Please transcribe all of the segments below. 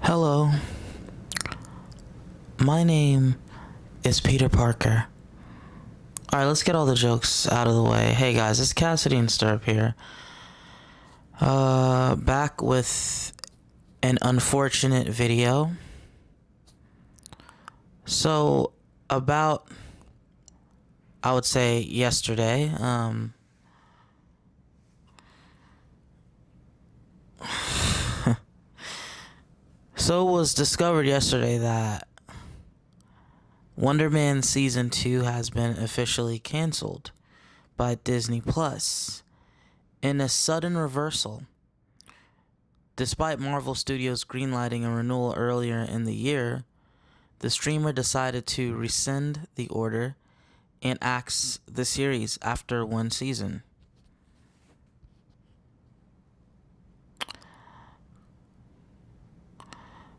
Hello, my name is Peter Parker. Alright, let's get all the jokes out of the way. Hey guys, it's Cassidy and Stirrup here. Back with an unfortunate video. So, about, I would say yesterday, so it was discovered yesterday that Wonder Man Season 2 has been officially canceled by Disney Plus in a sudden reversal. Despite Marvel Studios greenlighting a renewal earlier in the year, the streamer decided to rescind the order and axe the series after one season.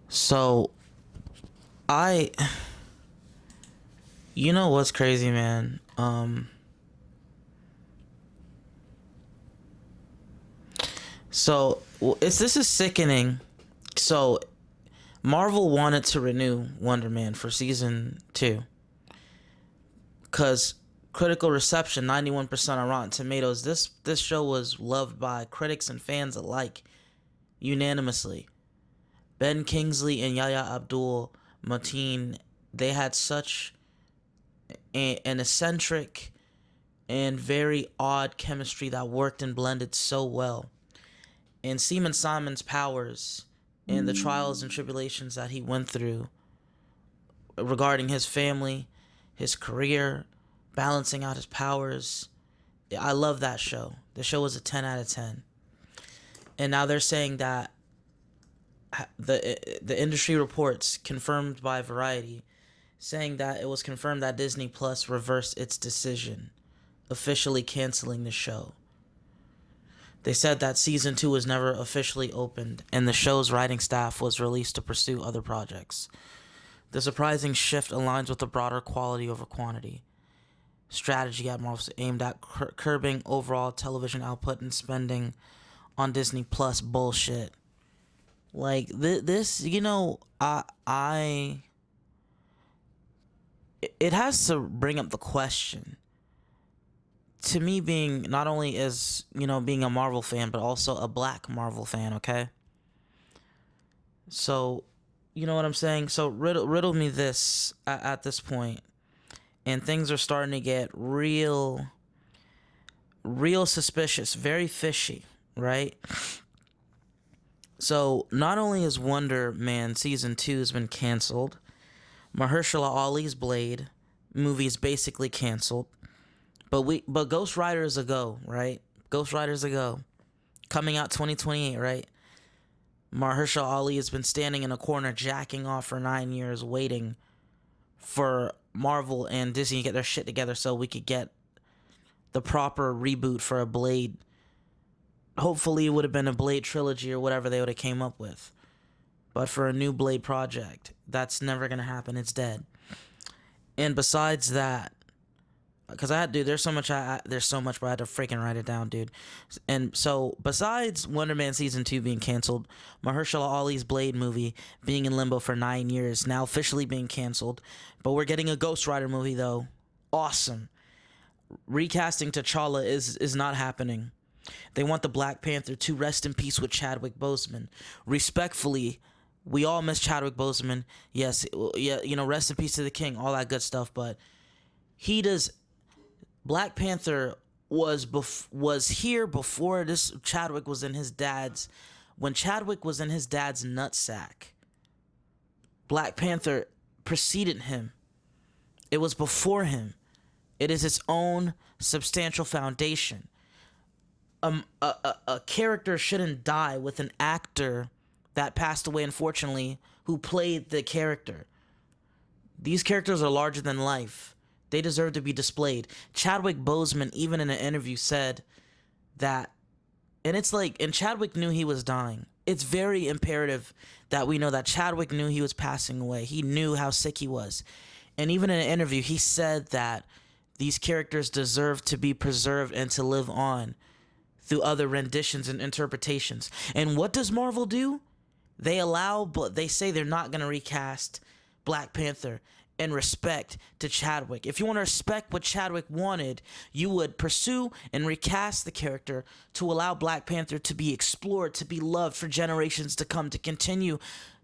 So, you know what's crazy, man? This is sickening. So, Marvel wanted to renew Wonder Man for season 2. Because critical reception, 91% on Rotten Tomatoes. This show was loved by critics and fans alike, unanimously. Ben Kingsley and Yahya Abdul-Mateen, they had such an eccentric and very odd chemistry that worked and blended so well. And Seaman Simon's powers and the trials and tribulations that he went through regarding his family, his career, balancing out his powers. I love that show. The show was a 10 out of 10. And now they're saying that the industry reports confirmed by Variety saying that it was confirmed that Disney Plus reversed its decision, officially canceling the show. They said that season 2 was never officially opened and the show's writing staff was released to pursue other projects. The surprising shift aligns with the broader quality over quantity strategy at Marvel aimed at curbing overall television output and spending on Disney Plus bullshit. Like this, you know, it has to bring up the question. To me, being not only as, you know, being a Marvel fan, but also a black Marvel fan, okay? So, you know what I'm saying? So riddle me this at this point, and things are starting to get real suspicious, very fishy, right? So, not only is Wonder Man Season 2 has been canceled, Mahershala Ali's Blade movie is basically canceled, but Ghost Rider is a go, right? Ghost Rider is a go. Coming out 2028, right? Mahershala Ali has been standing in a corner jacking off for 9 years waiting for Marvel and Disney to get their shit together so we could get the proper reboot for a Blade. Hopefully it would have been a Blade trilogy or whatever they would have came up with. But for a new Blade project, that's never going to happen. It's dead. And besides that, because there's so much, but I had to freaking write it down, dude. And so, besides Wonder Man Season 2 being canceled, Mahershala Ali's Blade movie being in limbo for 9 years, now officially being canceled. But we're getting a Ghost Rider movie, though. Awesome. Recasting Tchalla is not happening. They want the Black Panther to rest in peace with Chadwick Boseman. Respectfully, we all miss Chadwick Boseman. Yes, yeah, you know, rest in peace to the king, all that good stuff. But Black Panther was here before this. Chadwick was in his dad's. When Chadwick was in his dad's nutsack, Black Panther preceded him. It was before him. It is its own substantial foundation. A character shouldn't die with an actor that passed away, unfortunately, who played the character. These characters are larger than life. They deserve to be displayed. Chadwick Boseman, even in an interview, said that, and Chadwick knew he was dying. It's very imperative that we know that Chadwick knew he was passing away. He knew how sick he was. And even in an interview, he said that these characters deserve to be preserved and to live on through other renditions and interpretations. And what does Marvel do? But they say they're not gonna recast Black Panther in respect to Chadwick. If you want to respect what Chadwick wanted, you would pursue and recast the character to allow Black Panther to be explored, to be loved for generations to come, to continue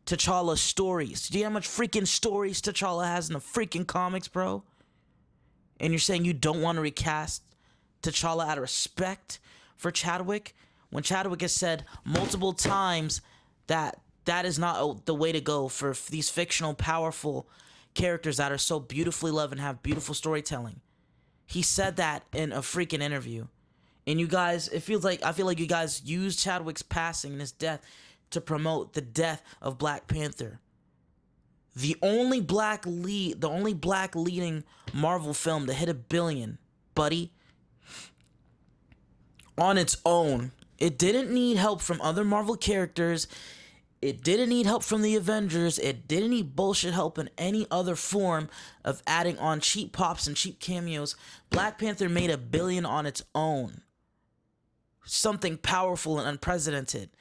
T'Challa's stories. Do you know how much freaking stories T'Challa has in the freaking comics, bro? And you're saying you don't want to recast T'Challa out of respect for Chadwick, when Chadwick has said multiple times that that is not the way to go for these fictional, powerful characters that are so beautifully loved and have beautiful storytelling. He said that in a freaking interview. And you guys, I feel like you guys used Chadwick's passing and his death to promote the death of Black Panther. The only black leading Marvel film to hit $1 billion, buddy. On its own. It didn't need help from other Marvel characters. It didn't need help from the Avengers. It didn't need bullshit help in any other form of adding on cheap pops and cheap cameos. Black Panther made $1 billion on its own. Something powerful and unprecedented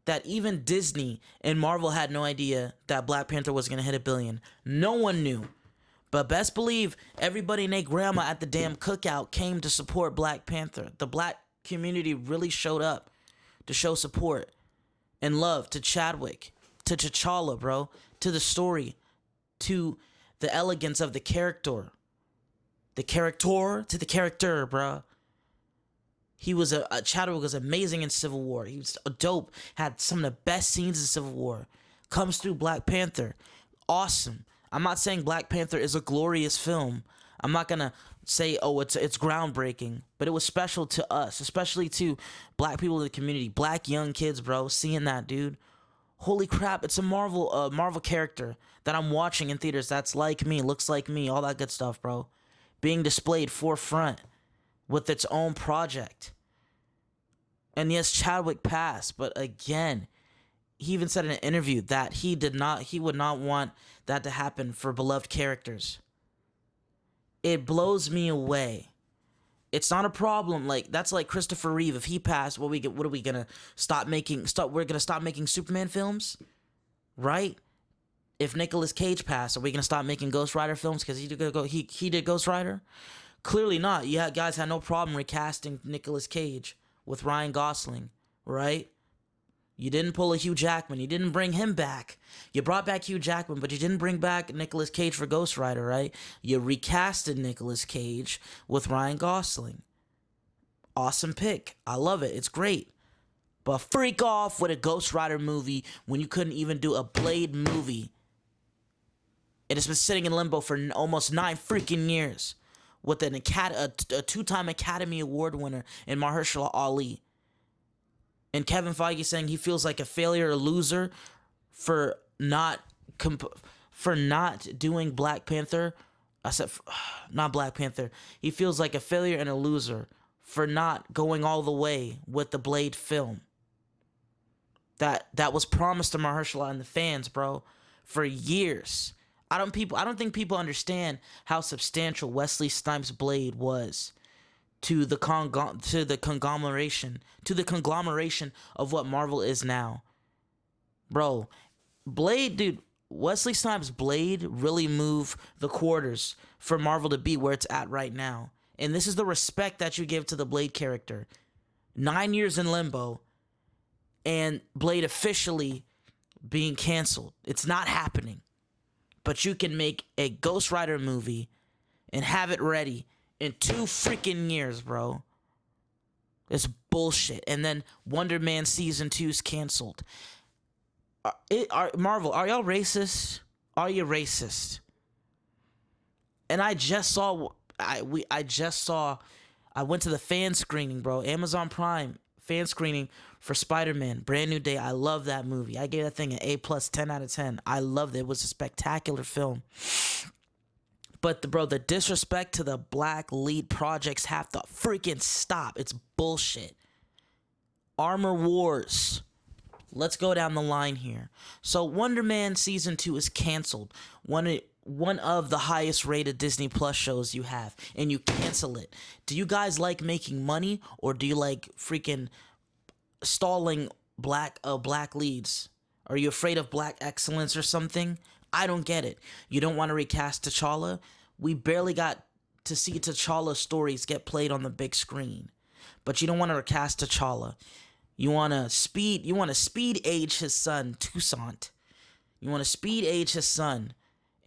that even Disney and Marvel had no idea that Black Panther was going to hit $1 billion. No one knew. But best believe everybody and their grandma at the damn cookout came to support Black Panther. The black community really showed up to show support and love to Chadwick, to T'Challa, bro, to the story, to the elegance of the character. The character, bro. He was Chadwick was amazing in Civil War. He was dope, had some of the best scenes in Civil War. Comes through Black Panther. Awesome. I'm not saying Black Panther is a glorious film. I'm not gonna say, oh, it's groundbreaking, but it was special to us, especially to black people in the community, black young kids, bro. Seeing that, dude, holy crap! It's a Marvel character that I'm watching in theaters. That's like me, looks like me, all that good stuff, bro. Being displayed forefront with its own project. And yes, Chadwick passed, but again, he even said in an interview that he would not want that to happen for beloved characters. It blows me away. It's not a problem. Like, that's like Christopher Reeve. If he passed, what are we gonna stop making? We're gonna stop making Superman films, right? If Nicolas Cage passed, are we gonna stop making Ghost Rider films because he did Ghost Rider? Clearly not. You guys had no problem recasting Nicolas Cage with Ryan Gosling, right? You didn't pull a Hugh Jackman. You didn't bring him back. You brought back Hugh Jackman, but you didn't bring back Nicolas Cage for Ghost Rider, right? You recasted Nicolas Cage with Ryan Gosling. Awesome pick. I love it. It's great. But freak off with a Ghost Rider movie when you couldn't even do a Blade movie. It has been sitting in limbo for almost 9 freaking years with a 2-time Academy Award winner in Mahershala Ali. And Kevin Feige saying he feels like a failure or loser for not doing Black Panther. I said not Black Panther. He feels like a failure and a loser for not going all the way with the Blade film. That was promised to Mahershala and the fans, bro, for years. I don't think people understand how substantial Wesley Snipes' Blade was to the conglomeration of what Marvel is now. Bro, Blade, dude, Wesley Snipes' Blade really moved the quarters for Marvel to be where it's at right now. And this is the respect that you give to the Blade character. 9 years in limbo, and Blade officially being canceled. It's not happening. But you can make a Ghost Rider movie and have it ready in 2 freaking years, bro. It's bullshit. And then Wonder Man Season 2 is canceled. Marvel, are y'all racist? Are you racist? And I went to the fan screening, bro. Amazon Prime fan screening for Spider-Man, Brand New Day. I love that movie. I gave that thing an A+, 10 out of 10. I loved it. It was a spectacular film. But the disrespect to the black lead projects have to freaking stop. It's bullshit. Armor Wars. Let's go down the line here. So Wonder Man Season 2 is canceled. One of the highest rated Disney Plus shows you have. And you cancel it. Do you guys like making money? Or do you like freaking stalling black leads? Are you afraid of black excellence or something? I don't get it. You don't want to recast T'Challa? We barely got to see T'Challa stories get played on the big screen. But you don't want to recast T'Challa. You want to speed age his son, Toussaint. You want to speed age his son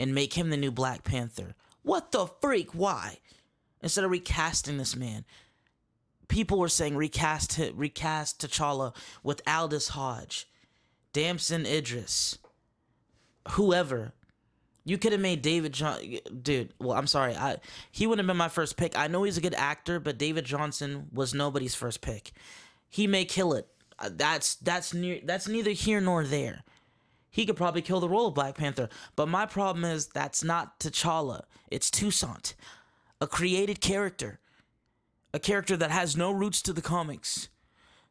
and make him the new Black Panther. What the freak? Why? Instead of recasting this man. People were saying recast T'Challa with Aldous Hodge, Damson Idris, whoever. You could have made David dude. Well, I'm sorry. He wouldn't have been my first pick. I know he's a good actor, but David Johnson was nobody's first pick. He may kill it. That's neither here nor there. He could probably kill the role of Black Panther. But my problem is that's not T'Challa. It's Toussaint, a created character, a character that has no roots to the comics.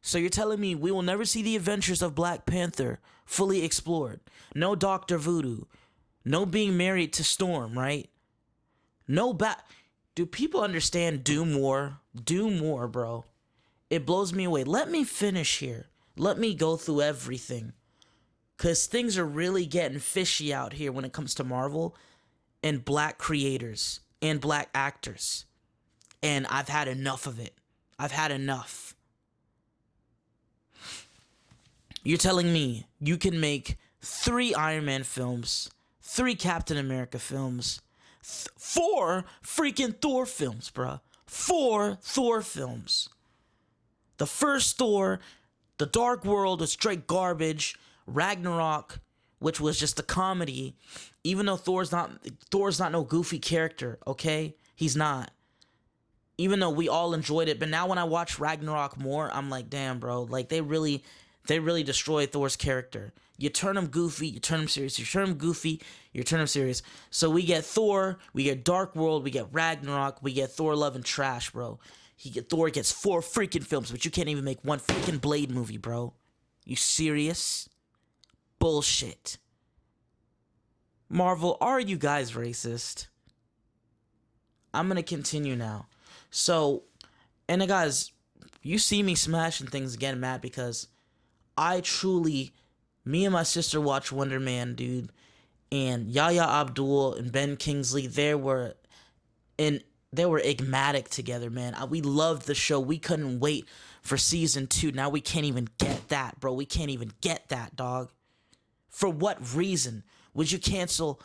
So you're telling me we will never see the adventures of Black Panther fully explored? No Dr. Voodoo. No being married to Storm, right? No Do people understand Doom War? Doom War, bro. It blows me away. Let me finish here. Let me go through everything. Because things are really getting fishy out here when it comes to Marvel and black creators and black actors. And I've had enough of it. I've had enough. You're telling me you can make 3 Iron Man films, 3 Captain America films, 4 freaking Thor films, bruh. 4 Thor films. The first Thor, The Dark World, was straight garbage. Ragnarok, which was just a comedy, even though Thor's not no goofy character, okay? He's not. Even though we all enjoyed it, but now when I watch Ragnarok more, I'm like, damn, bro, like they really destroyed Thor's character. You turn him goofy, you turn him serious. You turn him goofy, you turn him serious. So we get Thor, we get Dark World, we get Ragnarok, we get Thor Love and Trash, bro. Thor gets 4 freaking films, but you can't even make 1 freaking Blade movie, bro. You serious? Bullshit. Marvel, are you guys racist? I'm gonna continue now. So, and guys, you see me smashing things again, Matt, because me and my sister watched Wonder Man, dude, and Yahya Abdul and Ben Kingsley, they were enigmatic together, man. We loved the show. We couldn't wait for season 2. Now we can't even get that, bro. We can't even get that, dog. For what reason would you cancel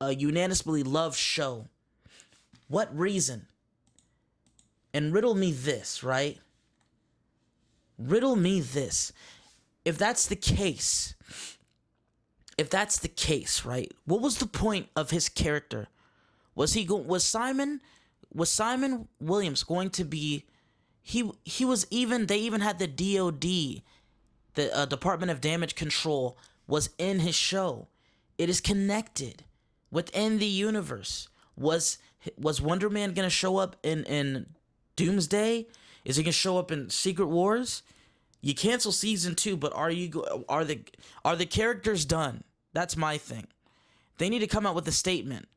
a unanimously loved show? What reason? And riddle me this, right? Riddle me this. If that's the case, right? What was the point of his character? Was Simon Williams going to be? He was even. They even had the DOD, the Department of Damage Control, was in his show. It is connected within the universe. Was Wonder Man gonna show up in Doomsday? Is he gonna show up in Secret Wars? You cancel season 2, but are the characters done? That's my thing. They need to come out with a statement.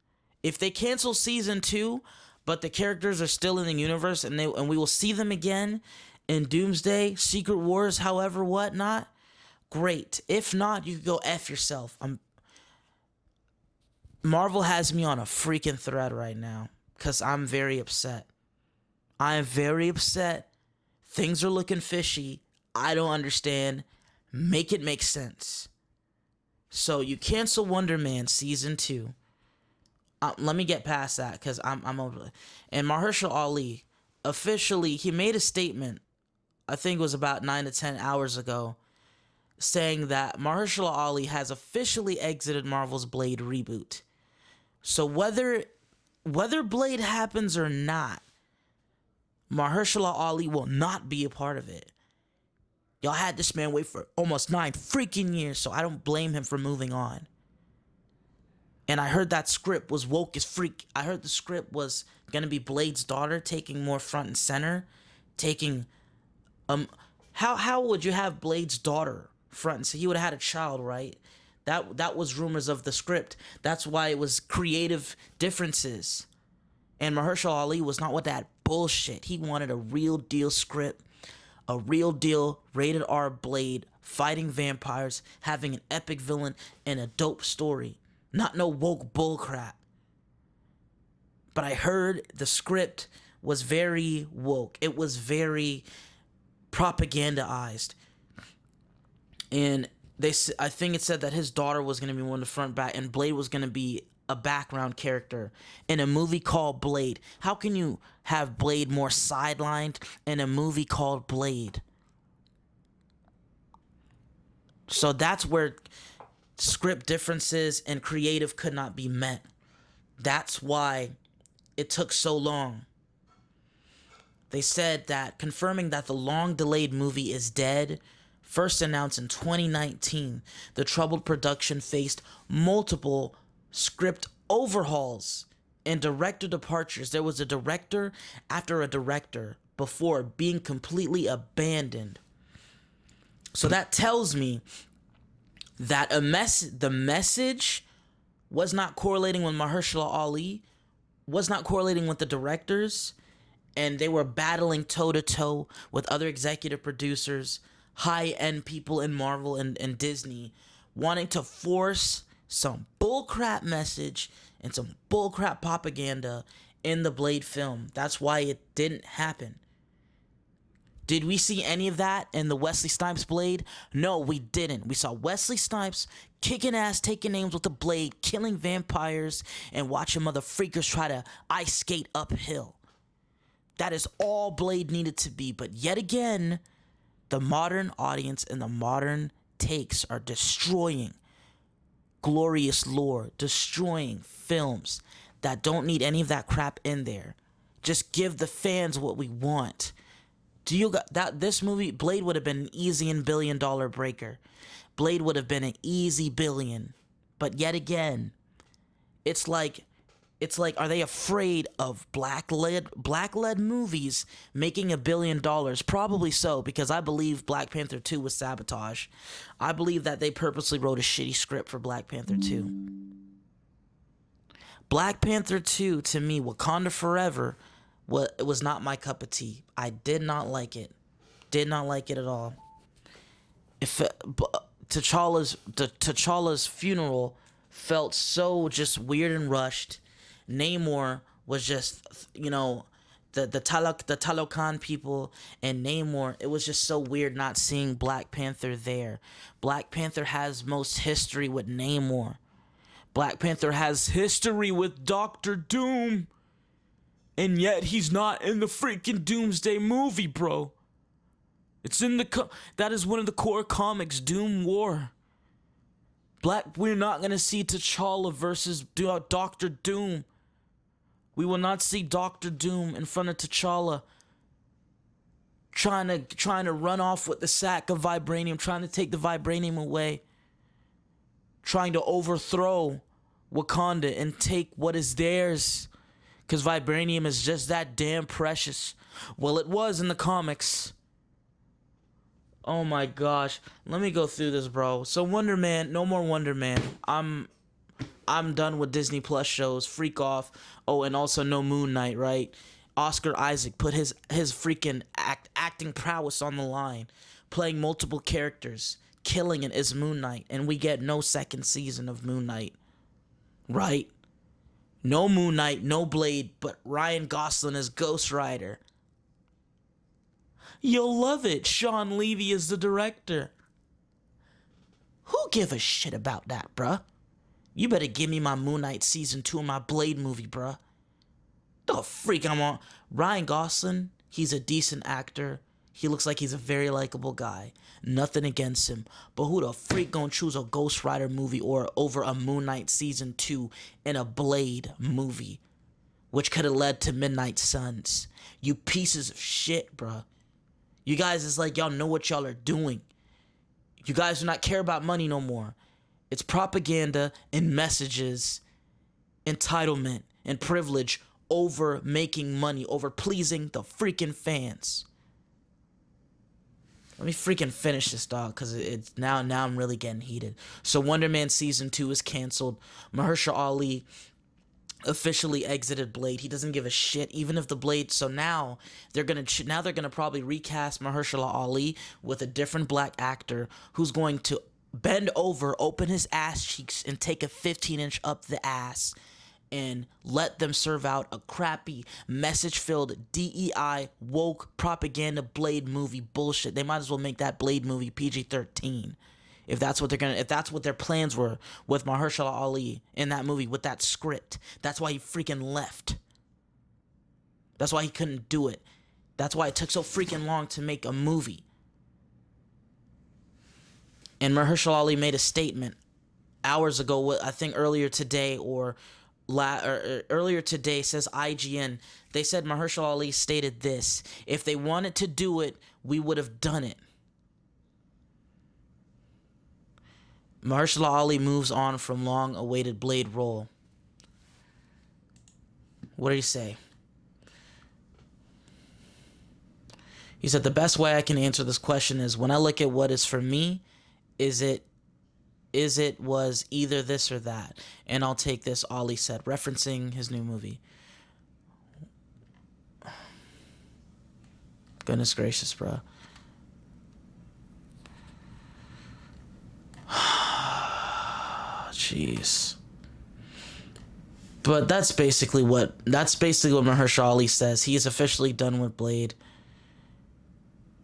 If they cancel season 2, but the characters are still in the universe and we will see them again in Doomsday, Secret Wars, however, whatnot, great. If not, you can go F yourself. Marvel has me on a freaking thread right now because I'm very upset. I am very upset. Things are looking fishy. I don't understand. Make it make sense. So you cancel Wonder Man season 2. Let me get past that because I'm over it. And Mahershala Ali, officially, he made a statement, I think it was about 9 to 10 hours ago, saying that Mahershala Ali has officially exited Marvel's Blade reboot. So whether Blade happens or not, Mahershala Ali will not be a part of it. Y'all had this man wait for almost 9 freaking years, so I don't blame him for moving on. And I heard that script was woke as freak. I heard the script was gonna be Blade's daughter taking more front and center, taking how would you have Blade's daughter front and center? He would have had a child, right? That was rumors of the script. That's why it was creative differences. And Mahershala Ali was not with that bullshit. He wanted a real deal script, a real deal rated R Blade fighting vampires, having an epic villain, and a dope story. Not no woke bullcrap. But I heard the script was very woke. It was very propagandaized. And I think it said that his daughter was going to be one of the front back, and Blade was going to be a background character in a movie called Blade. How can you have Blade more sidelined in a movie called Blade? So that's where script differences and creative could not be met. That's why it took so long. They said that confirming that the long-delayed movie is dead. First announced in 2019, the troubled production faced multiple script overhauls and director departures. There was a director after a director before being completely abandoned. So that tells me that the message was not correlating with Mahershala Ali, was not correlating with the directors, and they were battling toe-to-toe with other executive producers, high-end people in Marvel and Disney, wanting to force some bullcrap message and some bullcrap propaganda in the Blade film. That's why it didn't happen. Did we see any of that in the Wesley Snipes Blade? No, we didn't. We saw Wesley Snipes kicking ass, taking names with the blade, killing vampires, and watching motherfreakers try to ice skate uphill. That is all Blade needed to be. But yet again, the modern audience and the modern takes are destroying glorious lore, destroying films that don't need any of that crap in there. Just give the fans what we want. Do you got that? This movie, Blade, would have been an easy $1 billion breaker. Blade would have been an easy billion. But yet again, it's like, are they afraid of black-led movies making $1 billion? Probably so, because I believe Black Panther 2 was sabotage. I believe that they purposely wrote a shitty script for Black Panther 2. Black Panther 2, to me, Wakanda Forever, it was not my cup of tea. I did not like it. Did not like it at all. T'Challa's funeral felt so just weird and rushed. Namor was just, the Talokan people and Namor, it was just so weird not seeing Black Panther there. Black Panther has most history with Namor. Black Panther has history with Doctor Doom. And yet he's not in the freaking Doomsday movie, bro. It's in that is one of the core comics, Doom War. We're not going to see T'Challa versus Doctor Doom. We will not see Doctor Doom in front of T'Challa trying to run off with the sack of vibranium, trying to take the vibranium away, trying to overthrow Wakanda and take what is theirs, because vibranium is just that damn precious. Well, it was in the comics. Oh my gosh, let me go through this, bro. So Wonder Man, no more Wonder Man. I'm done with Disney Plus shows. Freak off. Oh, and also no Moon Knight, right? Oscar Isaac put his freaking acting prowess on the line, playing multiple characters, killing it as Moon Knight, and we get no second season of Moon Knight, right? No Moon Knight, no Blade, but Ryan Gosling as Ghost Rider. You'll love it. Sean Levy is the director. Who give a shit about that, bruh? You better give me my Moon Knight season 2 of my Blade movie, bruh. The freak I'm on. Ryan Gosling, he's a decent actor. He looks like he's a very likable guy. Nothing against him. But who the freak gonna choose a Ghost Rider movie or over a Moon Knight season 2 in a Blade movie? Which could have led to Midnight Suns. You pieces of shit, bruh. You guys is like y'all know what y'all are doing. You guys do not care about money no more. It's propaganda and messages, entitlement and privilege over making money, over pleasing the freaking fans. Let me freaking finish this, dog, because it's now I'm really getting heated. So Wonder Man season 2 is canceled. Mahershala Ali officially exited Blade. He doesn't give a shit, even if the Blade. So now they're gonna probably recast Mahershala Ali with a different black actor who's going to bend over, open his ass cheeks, and take a 15-inch up the ass, and let them serve out a crappy, message-filled, DEI, woke, propaganda Blade movie bullshit. They might as well make that Blade movie PG-13. If that's what their plans were with Mahershala Ali in that movie with that script. That's why he freaking left. That's why he couldn't do it. That's why it took so freaking long to make a movie. And Mahershala Ali made a statement hours ago, I think earlier today earlier today, says IGN. They said Mahershala Ali stated this: if they wanted to do it, we would have done it. Mahershala Ali moves on from long-awaited Blade role. What did he say? He said, the best way I can answer this question is, when I look at what is for me, is it was either this or that, and I'll take this, Ali said, referencing his new movie. Goodness gracious, bro. Jeez. But that's basically what Mahershala Ali says. He is officially done with Blade.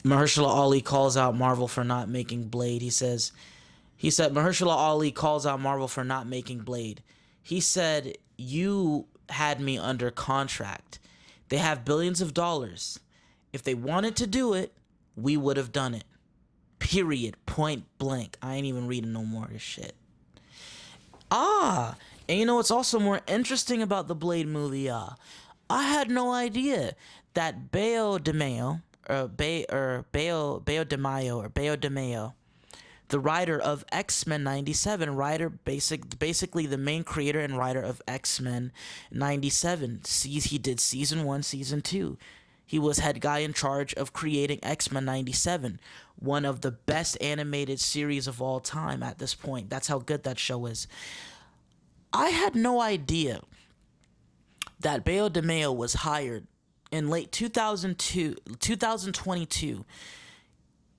Mahershala Ali calls out Marvel for not making Blade. He said Mahershala Ali calls out Marvel for not making Blade. He said, you had me under contract. They have billions of dollars. If they wanted to do it, we would have done it. Period. Point blank. I ain't even reading no more of this shit. And you know what's also more interesting about the Blade movie? I had no idea that Bayo DeMayo, the writer of X-Men 97, basically the main creator and writer of X-Men 97. He did season 1, season 2. He was head guy in charge of creating X-Men 97, one of the best animated series of all time at this point. That's how good that show is. I had no idea that Bayo DeMayo was hired in late 2022.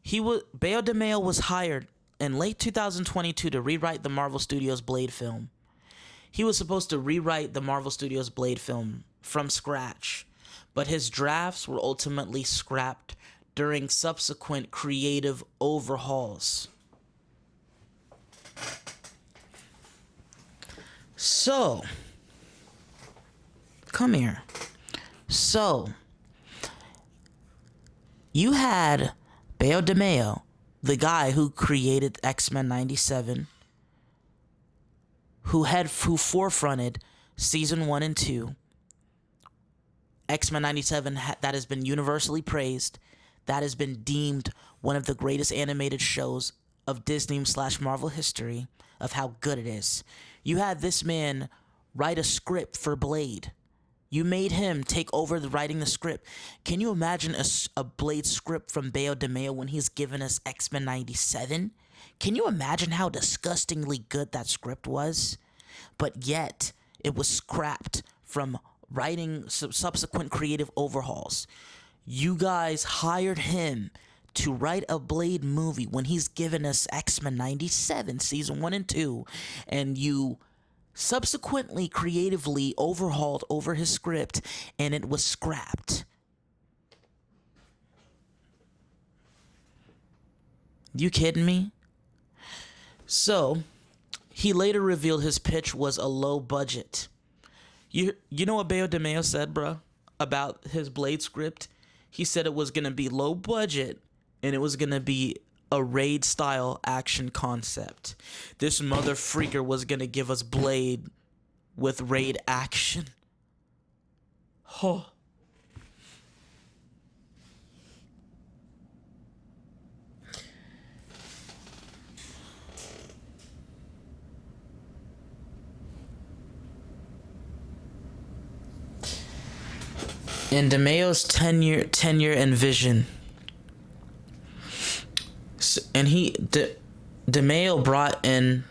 Bayo DeMayo was hired in late 2022 to rewrite the Marvel Studios Blade film. He was supposed to rewrite the Marvel Studios Blade film from scratch, but his drafts were ultimately scrapped during subsequent creative overhauls. So, come here. So, you had Bayo DeMayo, the guy who created X-Men 97, who forefronted season 1 and 2. X-Men 97 that has been universally praised, that has been deemed one of the greatest animated shows of Disney/Marvel history, of how good it is. You had this man write a script for Blade. You made him take over writing the script. Can you imagine a Blade script from Bayo DeMayo when he's given us X-Men 97? Can you imagine how disgustingly good that script was? But yet, it was scrapped from writing subsequent creative overhauls. You guys hired him to write a Blade movie when he's given us X-Men 97, season 1 and 2, and you subsequently creatively overhauled over his script, and it was scrapped. You kidding me? So, he later revealed his pitch was a low budget. You know what Bayo DeMayo said, bro, about his Blade script? He said it was going to be low budget, and it was going to be a raid-style action concept. This mother freaker was going to give us Blade with raid action. Oh. In DeMayo's tenure and vision, and DeMayo brought in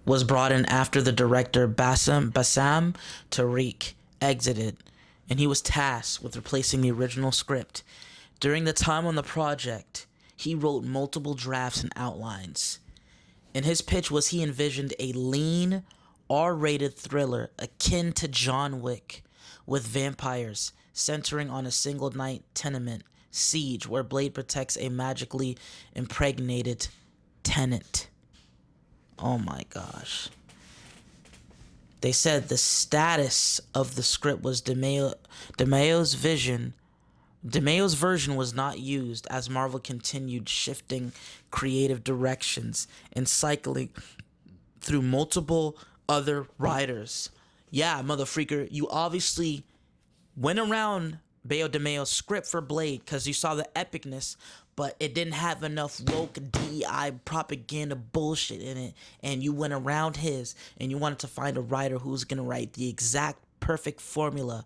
was brought in after the director Bassam Tariq exited, and he was tasked with replacing the original script. During the time on the project, he wrote multiple drafts and outlines. And his pitch was he envisioned a lean, R-rated thriller akin to John Wick, with vampires centering on a single night tenement siege where Blade protects a magically impregnated tenant. Oh my gosh. They said the status of the script was DeMayo's vision. DeMayo's version was not used as Marvel continued shifting creative directions and cycling through multiple other writers. Yeah, motherfreaker, you obviously went around Bayo DeMayo's script for Blade because you saw the epicness, but it didn't have enough woke DEI propaganda bullshit in it, and you went around his, and you wanted to find a writer who's gonna write the exact perfect formula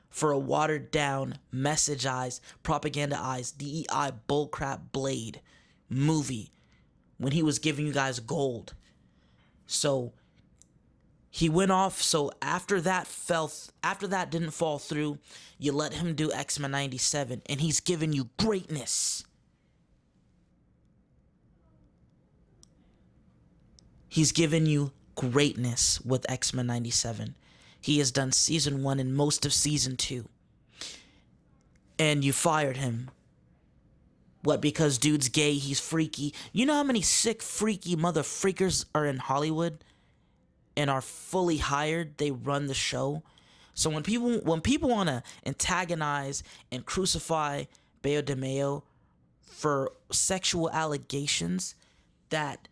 for a watered down, messageized, propagandized, DEI bullcrap Blade movie when he was giving you guys gold. So he went off. So after that didn't fall through, you let him do X-Men 97, and he's giving you greatness. He's given you greatness with X-Men 97. He has done season 1 and most of season 2. And you fired him. What, because dude's gay, he's freaky? You know how many sick, freaky motherfreakers are in Hollywood and are fully hired? They run the show. So when people want to antagonize and crucify Bayo DeMayo for sexual allegations that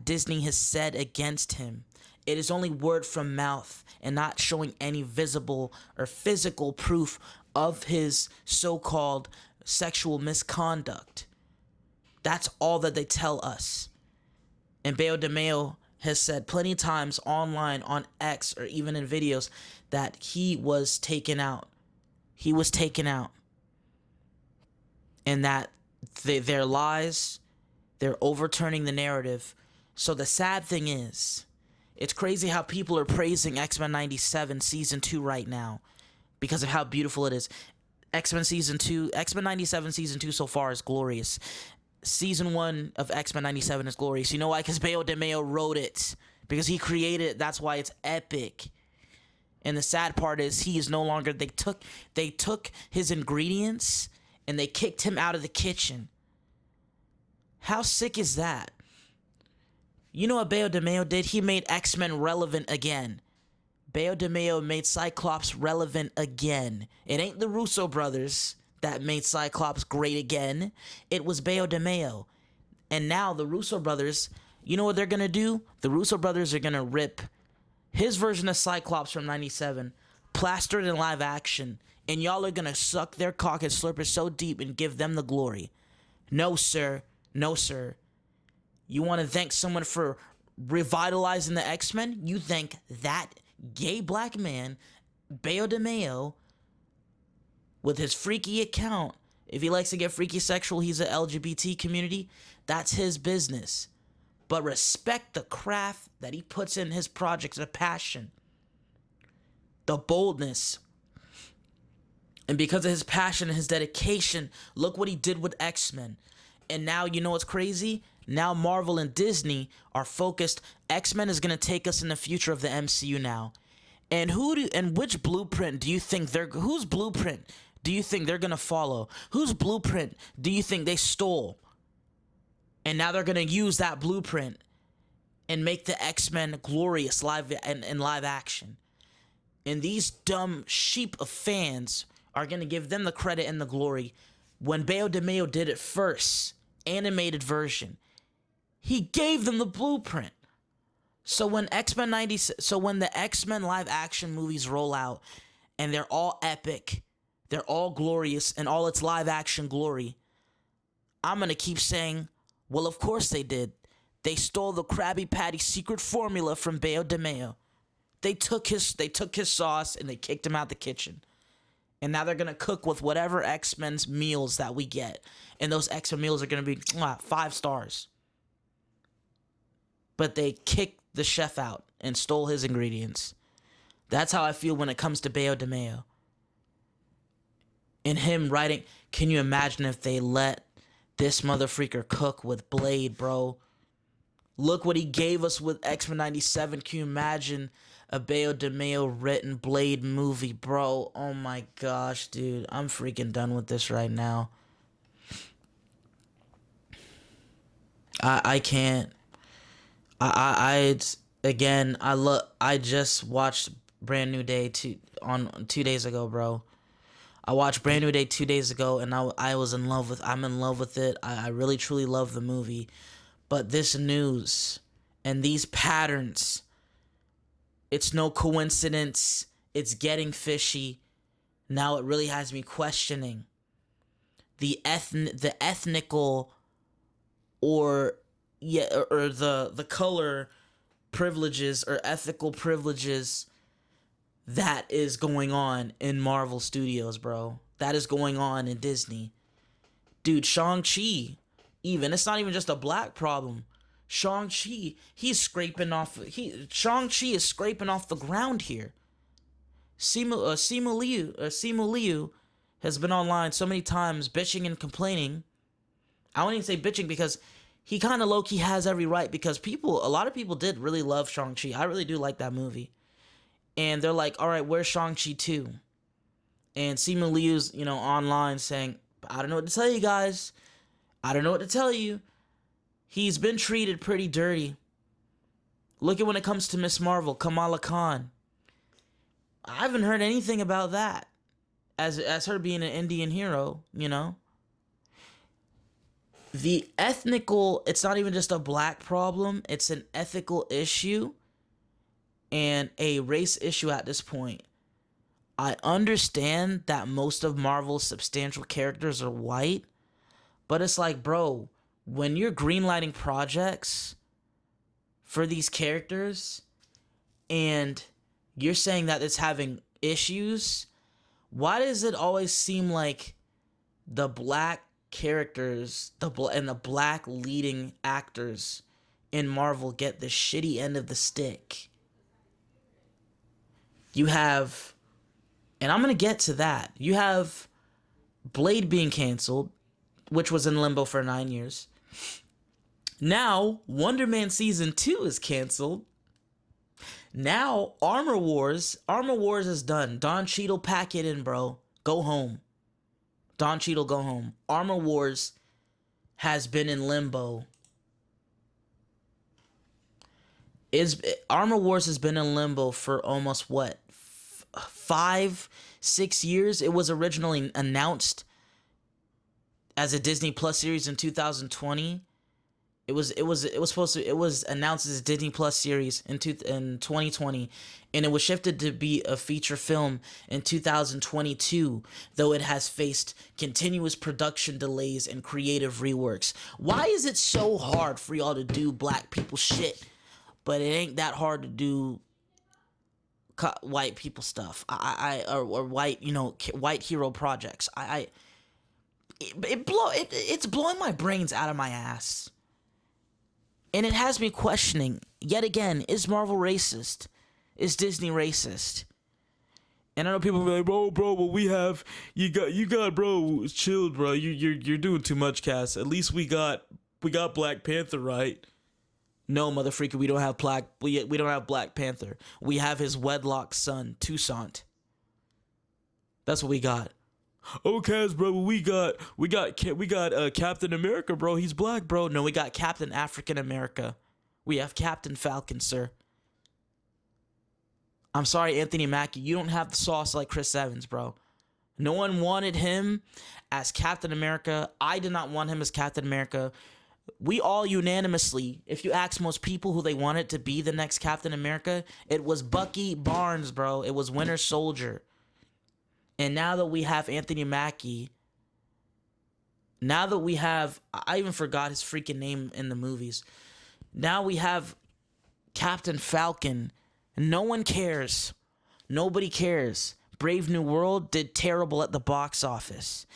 Disney has said against him, it is only word from mouth and not showing any visible or physical proof of his so-called sexual misconduct. That's all that they tell us. And Bayo DeMayo has said plenty of times online, on X, or even in videos, that he was taken out. He was taken out. And that their lies, they're overturning the narrative. So the sad thing is, it's crazy how people are praising X-Men 97 Season 2 right now because of how beautiful it is. X-Men 97 Season 2 so far is glorious. Season 1 of X-Men 97 is glorious. You know why? Because Bayo DeMayo wrote it. Because he created it. That's why it's epic. And the sad part is he is no longer... They took his ingredients and they kicked him out of the kitchen. How sick is that? You know what Bayo DeMayo did? He made X-Men relevant again. Bayo DeMayo made Cyclops relevant again. It ain't the Russo brothers that made Cyclops great again. It was Bayo DeMayo. And now the Russo brothers, you know what they're going to do? The Russo brothers are going to rip his version of Cyclops from 97, plaster it in live action, and y'all are going to suck their cock and slurp it so deep and give them the glory. No, sir. No, sir. You want to thank someone for revitalizing the X-Men? You thank that gay black man, Bayo DeMayo, with his freaky account. If he likes to get freaky sexual, he's an LGBT community. That's his business. But respect the craft that he puts in his projects, the passion, the boldness. And because of his passion and his dedication, look what he did with X-Men. And now, you know what's crazy? Now Marvel and Disney are focused. X-Men is going to take us in the future of the MCU now. And which blueprint do you think whose blueprint do you think they're going to follow? Whose blueprint do you think they stole? And now they're going to use that blueprint and make the X-Men glorious in live action. And these dumb sheep of fans are going to give them the credit and the glory when Bayo DeMayo did it first, animated version. He gave them the blueprint. So when the X-Men live action movies roll out and they're all epic, they're all glorious in all its live action glory, I'm going to keep saying, well, of course they did. They stole the Krabby Patty secret formula from Bayo DeMayo. They took his sauce and they kicked him out the kitchen. And now they're going to cook with whatever X-Men's meals that we get. And those X-Men meals are going to be 5 stars. But they kicked the chef out and stole his ingredients. That's how I feel when it comes to Bayo DeMayo. And him writing, can you imagine if they let this motherfreaker cook with Blade, bro? Look what he gave us with X-Men 97. Can you imagine a Bayo DeMayo written Blade movie, bro? Oh my gosh, dude. I'm freaking done with this right now. I can't. I just watched Brand New Day 2 days ago, bro. I watched Brand New Day 2 days ago, and I'm in love with it. I really truly love the movie. But this news and these patterns, it's no coincidence. It's getting fishy. Now it really has me questioning the ethnical or the color privileges or ethical privileges that is going on in Marvel Studios, bro. That is going on in Disney. Dude, Shang-Chi, it's not even just a black problem. Shang-Chi, Shang-Chi is scraping off the ground here. Simu Liu has been online so many times bitching and complaining. I won't even say bitching because he kind of low-key has every right, because a lot of people did really love Shang-Chi. I really do like that movie. And they're like, all right, where's Shang-Chi 2? And Simu Liu's, online saying, I don't know what to tell you guys. I don't know what to tell you. He's been treated pretty dirty. Look at when it comes to Miss Marvel, Kamala Khan. I haven't heard anything about that as her being an Indian hero, It's not even just a black problem. It's an ethical issue and a race issue at this point. I understand that most of Marvel's substantial characters are white, but it's like, bro, when you're greenlighting projects for these characters and you're saying that it's having issues, why does it always seem like the black characters and the black leading actors in Marvel get the shitty end of the stick? You have, and I'm going to get to that, you have Blade being canceled, which was in limbo for 9 years. Now, Wonder Man Season 2 is canceled. Now, Armor Wars is done. Don Cheadle, pack it in, bro. Go home. Don Cheadle, go home. Armor Wars has been in limbo. Armor Wars has been in limbo for almost, 5-6 years? It was originally announced as a Disney Plus series in 2020. It was announced as a Disney Plus series in 2020, and it was shifted to be a feature film in 2022, though it has faced continuous production delays and creative reworks. Why is it so hard for y'all to do black people shit, but it ain't that hard to do white people stuff? Or white, white hero projects. It's blowing my brains out of my ass. And it has me questioning, yet again, is Marvel racist? Is Disney racist? And I know people be like, bro, but we have, you got, bro, chill, bro. You're doing too much, Cass. At least we got Black Panther, right? No, motherfreaker, we don't have Black Panther. We have his wedlock son, Toussaint. That's what we got. Oh, Cass, bro, we got Captain America, bro. He's black, bro. No, we got Captain African America. We have Captain Falcon, sir. I'm sorry, Anthony Mackie. You don't have the sauce like Chris Evans, bro. No one wanted him as Captain America. I did not want him as Captain America. We all unanimously, if you ask most people who they wanted to be the next Captain America, it was Bucky Barnes, bro. It was Winter Soldier. And now that we have Anthony Mackie, now that we have, I even forgot his freaking name in the movies. Now we have Captain Falcon. No one cares. Nobody cares. Brave New World did terrible at the box office.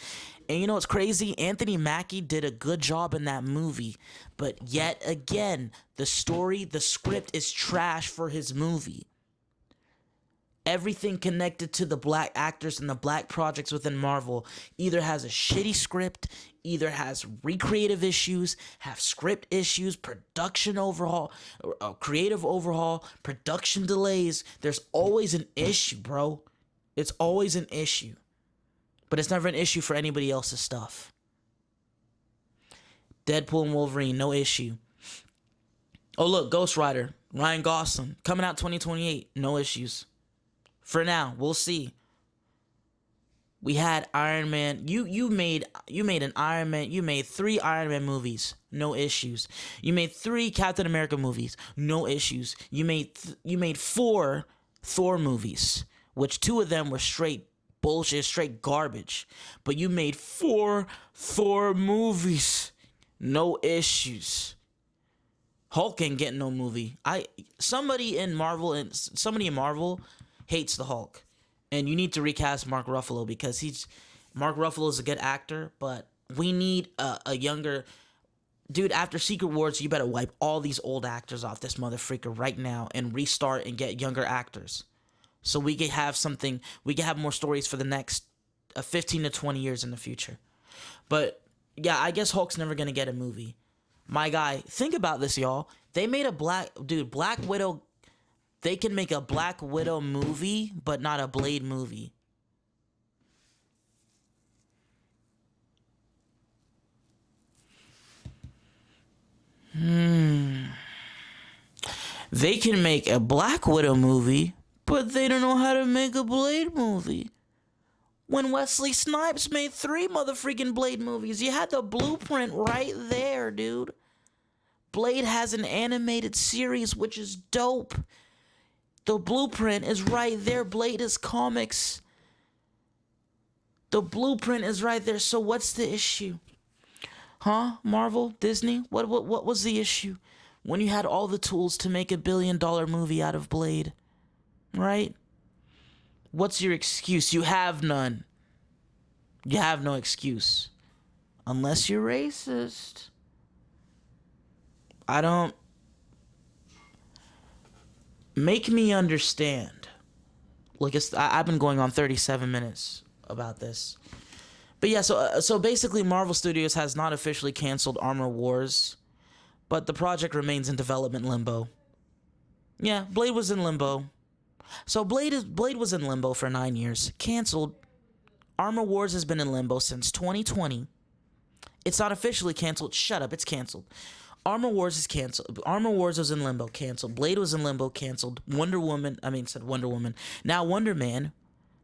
And you know what's crazy? Anthony Mackie did a good job in that movie. But yet again, the script is trash for his movie. Everything connected to the black actors and the black projects within Marvel either has a shitty script, either has recreative issues, have script issues, production overhaul, creative overhaul, production delays. There's always an issue, bro. It's always an issue. But it's never an issue for anybody else's stuff. Deadpool and Wolverine, no issue. Oh look, Ghost Rider, Ryan Gosling, coming out 2028, no issues. For now, we'll see. We had Iron Man. You made an Iron Man. You made 3 Iron Man movies, no issues. You made 3 Captain America movies, no issues. You made 4 Thor movies, which 2 of them were straight bullshit, straight garbage. But you made 4 Thor movies, no issues. Hulk ain't getting no movie. Somebody in Marvel hates the Hulk, and you need to recast Mark Ruffalo because Mark Ruffalo is a good actor, but we need a younger dude. After Secret Wars, you better wipe all these old actors off this motherfreaker right now and restart and get younger actors, so we can have something. We can have more stories for the next 15 to 20 years in the future. But yeah, I guess Hulk's never gonna get a movie. My guy, think about this, y'all. They made a Black Widow. They can make a Black Widow movie, but not a Blade movie. They can make a Black Widow movie, but they don't know how to make a Blade movie. When Wesley Snipes made 3 motherfucking Blade movies, you had the blueprint right there, dude. Blade has an animated series, which is dope. The blueprint is right there. Blade is comics. The blueprint is right there. So what's the issue? Huh? Marvel? Disney? What was the issue? When you had all the tools to make $1 billion movie out of Blade. Right? What's your excuse? You have none. You have no excuse. Unless you're racist. Make me understand. Look, I've been going on 37 minutes about this. But yeah, so basically Marvel Studios has not officially canceled Armor Wars, but the project remains in development limbo. Yeah, Blade was in limbo. So Blade was in limbo for 9 years. Canceled. Armor Wars has been in limbo since 2020. It's not officially canceled. Shut up, it's canceled. Armor Wars is canceled. Armor Wars was in limbo, canceled. Blade was in limbo, canceled. Wonder Woman. Now Wonder Man,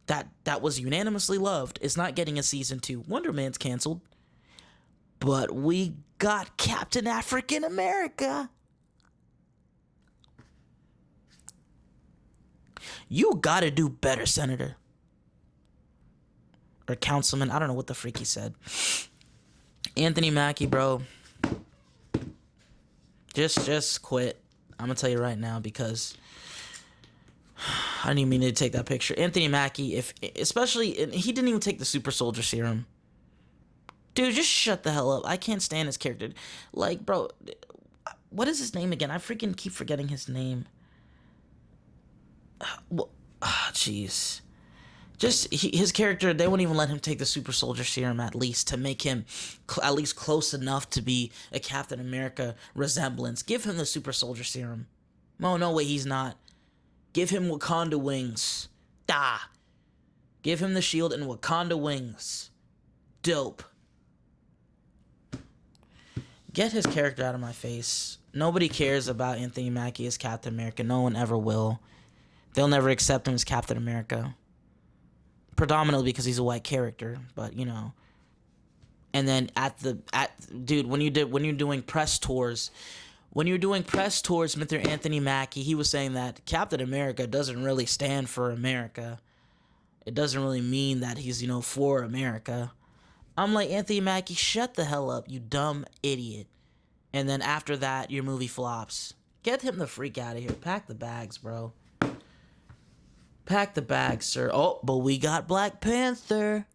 that was unanimously loved, is not getting a season 2. Wonder Man's canceled. But we got Captain African America. You gotta do better, Senator. Or Councilman. I don't know what the freak he said. Anthony Mackie, bro. Just quit. I'm gonna tell you right now because I didn't even mean to take that picture. Anthony Mackie, especially he didn't even take the super soldier serum. Dude, just shut the hell up. I can't stand his character. Like, bro, what is his name again? I freaking keep forgetting his name. Jeez. Just his character, they wouldn't even let him take the super soldier serum at least to make him at least close enough to be a Captain America resemblance. Give him the super soldier serum. No way he's not. Give him Wakanda wings. Give him the shield and Wakanda wings. Dope. Get his character out of my face. Nobody cares about Anthony Mackie as Captain America. No one ever will. They'll never accept him as Captain America. Predominantly because he's a white character, but you know. And then dude, when you're doing press tours with Mr. Anthony Mackie, he was saying that Captain America doesn't really stand for America. It doesn't really mean that he's, for America. I'm like, Anthony Mackie, shut the hell up, you dumb idiot. And then after that, your movie flops. Get him the freak out of here. Pack the bags, bro. Pack the bag, sir. Oh, but we got Black Panther.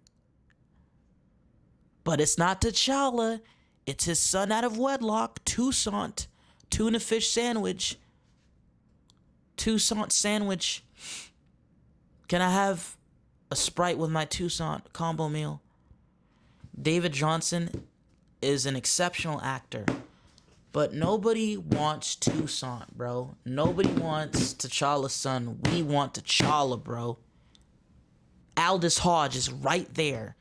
But it's not T'Challa. It's his son out of wedlock, Toussaint. Tuna fish sandwich. Toussaint sandwich. Can I have a Sprite with my Toussaint combo meal? David Johnson is an exceptional actor. But nobody wants Toussaint, bro. Nobody wants T'Challa's son. We want Tchalla, bro. Aldous Hodge is right there.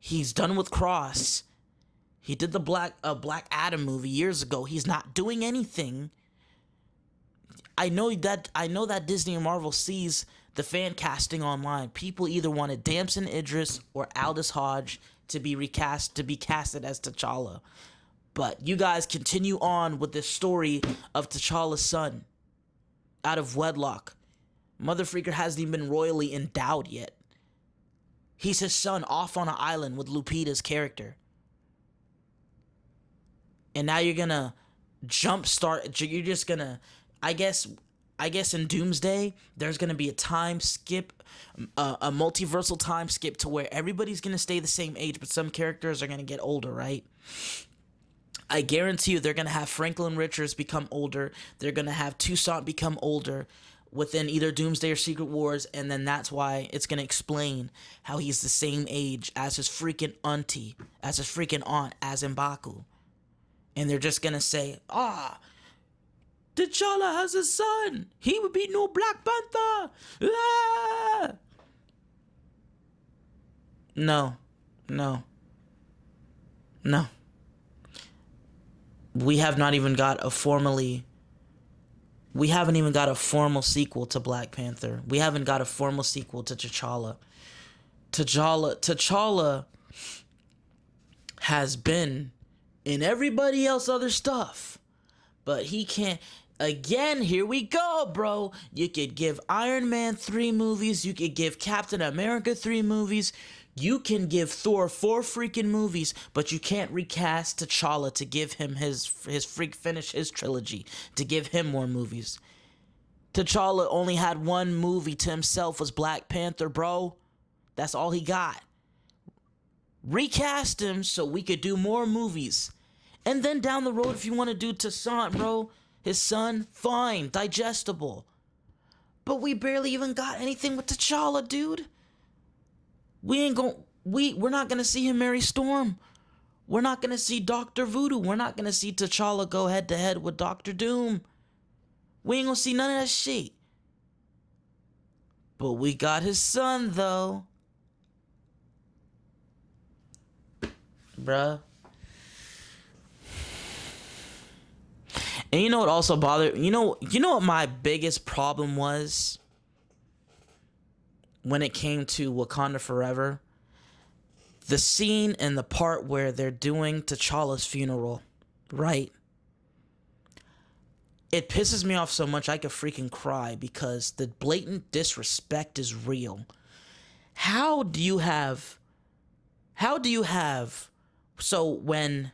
He's done with Cross. He did the Black Adam movie years ago. He's not doing anything. I know that Disney and Marvel sees the fan casting online. People either wanted Damson Idris or Aldous Hodge to be casted as T'Challa. But you guys continue on with this story of T'Challa's son out of wedlock. Mother Freaker hasn't even been royally endowed yet. He's his son off on an island with Lupita's character. And now you're gonna jumpstart. You're just gonna, I guess in Doomsday, there's gonna be a time skip, a multiversal time skip to where everybody's gonna stay the same age, but some characters are gonna get older, right? I guarantee you they're going to have Franklin Richards become older. They're going to have Toussaint become older within either Doomsday or Secret Wars. And then that's why it's going to explain how he's the same age as his freaking auntie, as his freaking aunt, as M'Baku. And they're just going to say, T'Challa has a son. He would be no Black Panther. Ah! No. We haven't even got a formal sequel to Black Panther. We haven't got a formal sequel to T'Challa. T'Challa has been in everybody else other stuff. But he can't. Again, here we go, bro. You could give Iron Man 3 movies. You could give Captain America 3 movies. You can give Thor 4 freaking movies, but you can't recast T'Challa to give him finish his trilogy, to give him more movies. T'Challa only had one movie to himself, was Black Panther, bro. That's all he got. Recast him so we could do more movies. And then down the road, if you want to do Toussaint, bro, his son, fine, digestible. But we barely even got anything with T'Challa, dude. We're not gonna see him marry Storm. We're not gonna see Dr. Voodoo. We're not gonna see T'Challa go head to head with Dr. Doom. We ain't gonna see none of that shit. But we got his son though. Bruh. And you know what also bothered, you know what my biggest problem was when it came to Wakanda Forever? The scene and the part where they're doing T'Challa's funeral, right? It pisses me off so much I could freaking cry because the blatant disrespect is real. How do you have, so when,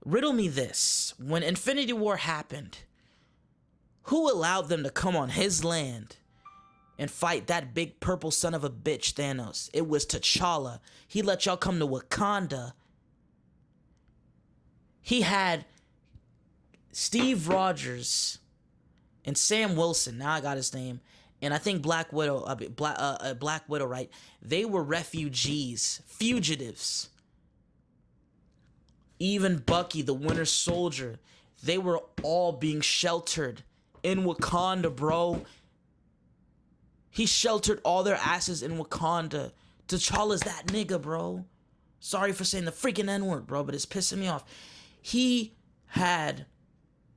riddle me this, when Infinity War happened, who allowed them to come on his land and fight that big purple son of a bitch Thanos? It was T'Challa. He let y'all come to Wakanda. He had Steve Rogers and Sam Wilson, now I got his name, and I think Black Widow, right? They were refugees, fugitives. Even Bucky, the Winter Soldier, they were all being sheltered in Wakanda, bro. He sheltered all their asses in Wakanda. T'Challa's that nigga, bro. Sorry for saying the freaking N-word, bro, but it's pissing me off. He had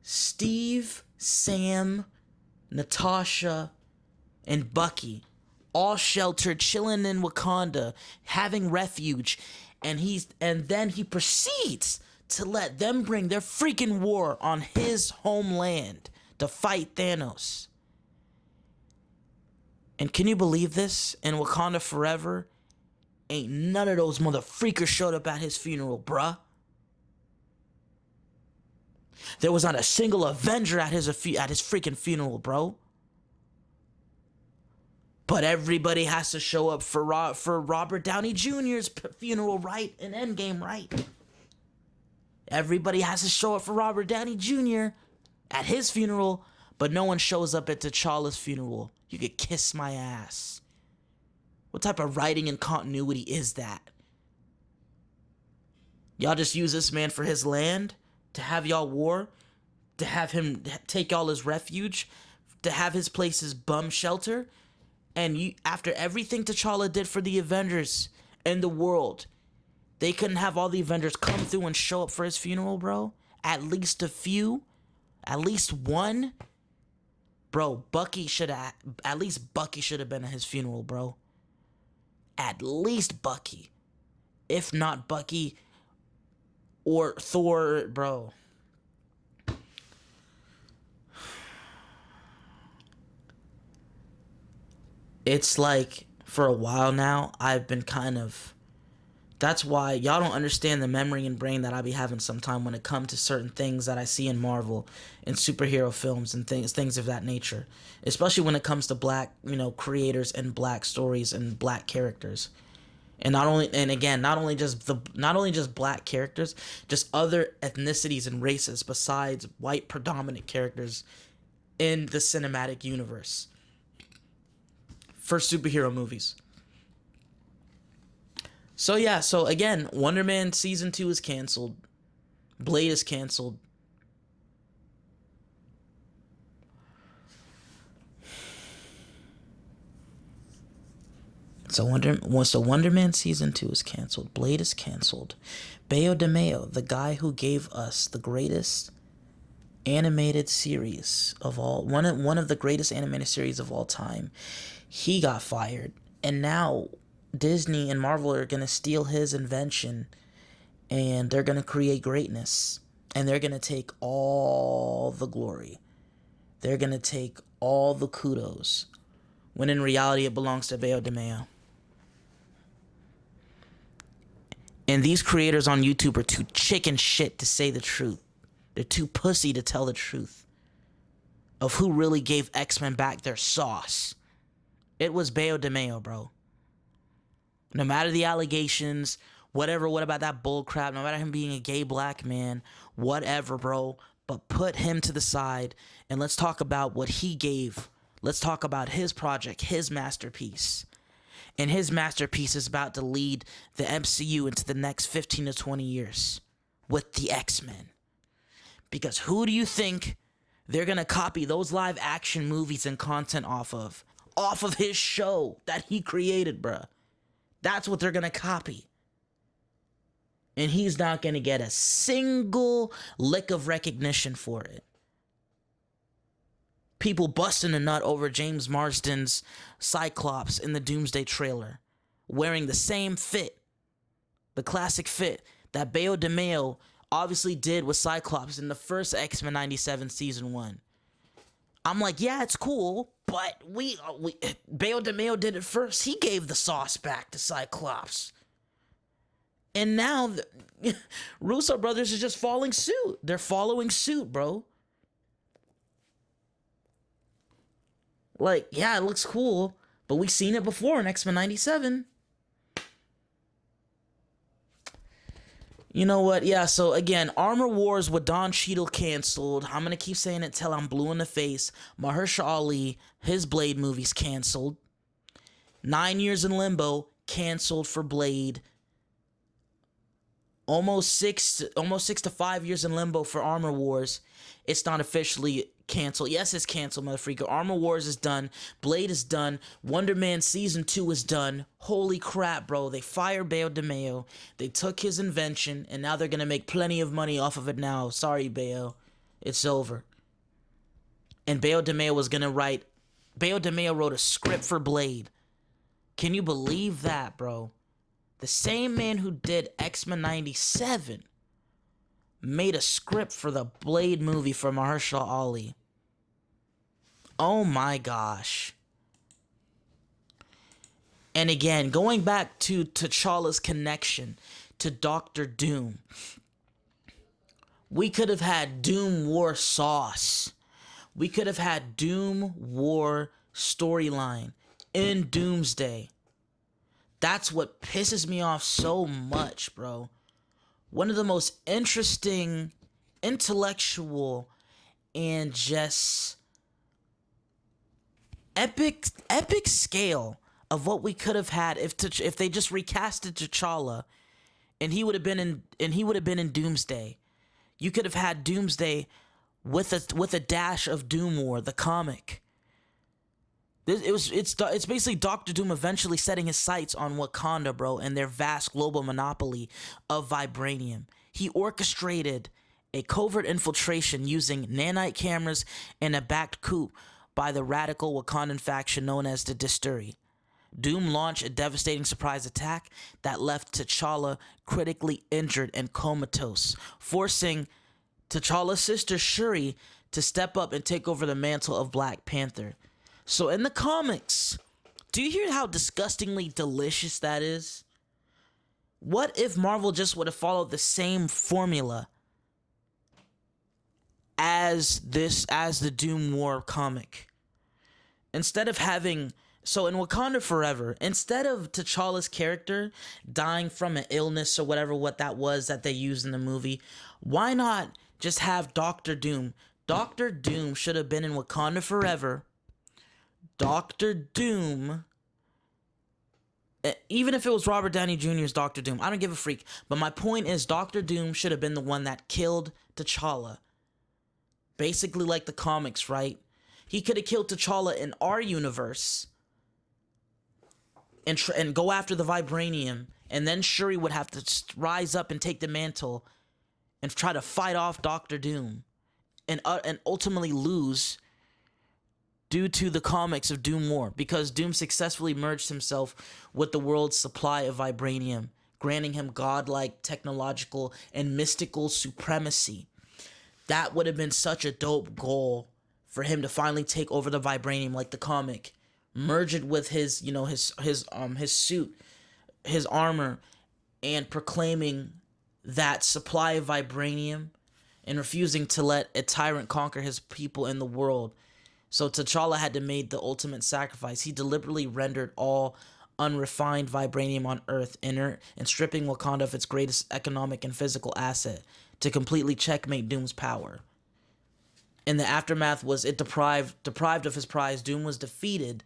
Steve, Sam, Natasha, and Bucky all sheltered, chilling in Wakanda, having refuge, and then he proceeds to let them bring their freaking war on his homeland to fight Thanos. And can you believe this? In Wakanda Forever, ain't none of those motherfreakers showed up at his funeral, bruh. There was not a single Avenger at his freaking funeral, bro. But everybody has to show up for Robert Downey Jr.'s funeral, right? In Endgame, right? Everybody has to show up for Robert Downey Jr. at his funeral, but no one shows up at T'Challa's funeral. You could kiss my ass. What type of writing and continuity is that? Y'all just use this man for his land, to have y'all war, to have him take y'all as refuge, to have his place as bum shelter, and you, after everything T'Challa did for the Avengers and the world, they couldn't have all the Avengers come through and show up for his funeral, bro? At least a few? At least one? Bro, at least Bucky should have been at his funeral, bro. At least Bucky. If not Bucky or Thor, bro. It's like, for a while now, I've been kind of... That's why y'all don't understand the memory and brain that I be having sometime when it comes to certain things that I see in Marvel and superhero films and things of that nature. Especially when it comes to black, creators and black stories and black characters. And not only just black characters, just other ethnicities and races besides white predominant characters in the cinematic universe for superhero movies. So yeah, so again, Wonder Man Season 2 is canceled. Blade is canceled. So Wonder Man Season 2 is canceled. Blade is canceled. Bayo DeMayo, the guy who gave us the greatest animated series of all, one of the greatest animated series of all time, he got fired. And now Disney and Marvel are going to steal his invention, and they're going to create greatness, and they're going to take all the glory. They're going to take all the kudos, when in reality it belongs to Bayo DeMayo. And these creators on YouTube are too chicken shit to say the truth. They're too pussy to tell the truth of who really gave X-Men back their sauce. It was Bayo DeMayo, bro. No matter the allegations, what about that bull crap, no matter him being a gay black man, whatever, bro. But put him to the side and let's talk about what he gave. Let's talk about his project, his masterpiece. And his masterpiece is about to lead the MCU into the next 15 to 20 years with the X-Men. Because who do you think they're going to copy those live action movies and content off of? Off of his show that he created, bruh. That's what they're going to copy. And he's not going to get a single lick of recognition for it. People busting a nut over James Marsden's Cyclops in the Doomsday trailer, wearing the same fit, the classic fit that Bayo DeMayo obviously did with Cyclops in the first X-Men 97 season 1. I'm like, yeah, it's cool, but Bayo DeMayo did it first. He gave the sauce back to Cyclops. And now the Russo brothers are just following suit. They're following suit, bro. Like, yeah, it looks cool, but we've seen it before in X-Men 97. You know what? Yeah, so again, Armor Wars with Don Cheadle canceled. I'm going to keep saying it till I'm blue in the face. Mahershala Ali, his Blade movie's canceled. 9 Years in Limbo, canceled for Blade. Almost 6 to 5 years in limbo for Armor Wars. It's not officially canceled. Yes, it's canceled, motherfreaker. Armor Wars is done. Blade is done. Wonder Man Season 2 is done. Holy crap, bro. They fired Bayo DeMayo. They took his invention, and now they're going to make plenty of money off of it now. Sorry, Bayo. It's over. And Bayo DeMayo wrote a script for Blade. Can you believe that, bro? The same man who did X-Men 97 made a script for the Blade movie for Mahershala Ali. Oh my gosh. And again, going back to T'Challa's connection to Doctor Doom, we could have had Doom War sauce. We could have had Doom War storyline in Doomsday. That's what pisses me off so much, bro. One of the most interesting, intellectual, and just epic scale of what we could have had if they just recasted T'Challa, and he would have been in Doomsday. You could have had Doomsday with a dash of Doom War, the comic. It's basically Doctor Doom eventually setting his sights on Wakanda, bro, and their vast global monopoly of vibranium. He orchestrated a covert infiltration using nanite cameras and a backed coup by the radical Wakandan faction known as the Dysturi. Doom launched a devastating surprise attack that left T'Challa critically injured and comatose, forcing T'Challa's sister Shuri to step up and take over the mantle of Black Panther. So in the comics, do you hear how disgustingly delicious that is? What if Marvel just would have followed the same formula as the Doom War comic? Instead of having... So in Wakanda Forever, instead of T'Challa's character dying from an illness or what that was that they used in the movie, why not just have Doctor Doom? Doctor Doom should have been in Wakanda Forever. Doctor Doom, even if it was Robert Downey Jr.'s Doctor Doom, I don't give a freak. But my point is, Doctor Doom should have been the one that killed T'Challa. Basically like the comics, right? He could have killed T'Challa in our universe and go after the vibranium, and then Shuri would have to rise up and take the mantle and try to fight off Doctor Doom and ultimately lose due to the comics of Doom War, because Doom successfully merged himself with the world's supply of vibranium, granting him godlike technological and mystical supremacy. That would have been such a dope goal for him to finally take over the vibranium like the comic, merge it with his suit, his armor, and proclaiming that supply of vibranium and refusing to let a tyrant conquer his people in the world. So T'Challa had to make the ultimate sacrifice. He deliberately rendered all unrefined vibranium on Earth inert and stripping Wakanda of its greatest economic and physical asset to completely checkmate Doom's power. In the aftermath was it deprived of his prize. Doom was defeated,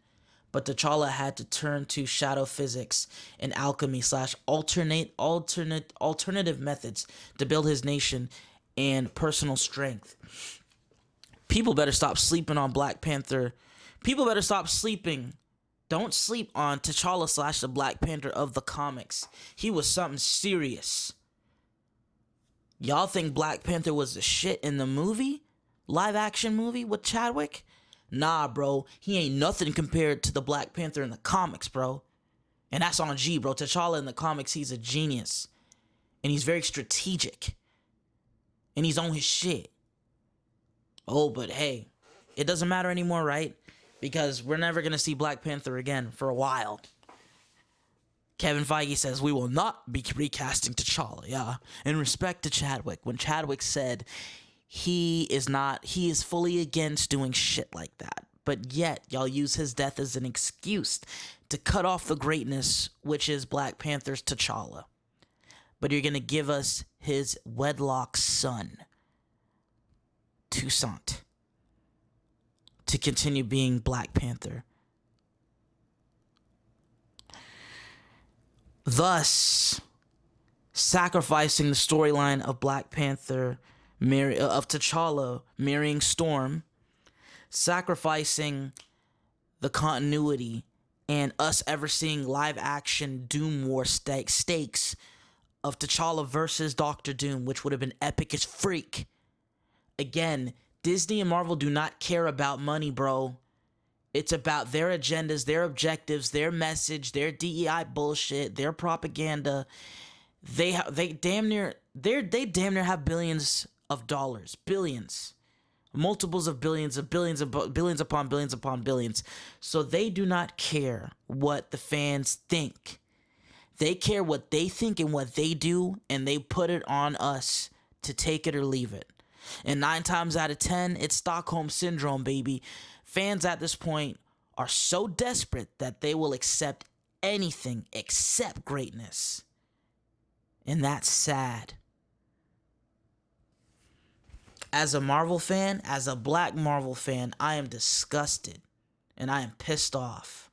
but T'Challa had to turn to shadow physics and alchemy / alternative methods to build his nation and personal strength. People better stop sleeping on Black Panther. People better stop sleeping. Don't sleep on T'Challa / the Black Panther of the comics. He was something serious. Y'all think Black Panther was the shit in the movie? Live action movie with Chadwick? Nah, bro. He ain't nothing compared to the Black Panther in the comics, bro. And that's on G, bro. T'Challa in the comics, he's a genius. And he's very strategic. And he's on his shit. Oh, but hey, it doesn't matter anymore, right? Because we're never going to see Black Panther again for a while. Kevin Feige says we will not be recasting T'Challa, yeah. In respect to Chadwick, when Chadwick said he is fully against doing shit like that. But yet, y'all use his death as an excuse to cut off the greatness, which is Black Panther's T'Challa. But you're going to give us his wedlock son, Toussaint, to continue being Black Panther. Thus, sacrificing the storyline of Black Panther, of T'Challa marrying Storm, sacrificing the continuity and us ever seeing live action Doom War stakes of T'Challa versus Doctor Doom, which would have been epic as freak. Again, Disney and Marvel do not care about money, bro. It's about their agendas, their objectives, their message, their DEI bullshit, their propaganda. They damn near have billions of dollars, billions, multiples of billions upon billions. So they do not care what the fans think. They care what they think and what they do, and they put it on us to take it or leave it. And 9 times out of 10, it's Stockholm Syndrome, baby. Fans at this point are so desperate that they will accept anything except greatness. And that's sad. As a Marvel fan, as a black Marvel fan, I am disgusted and I am pissed off.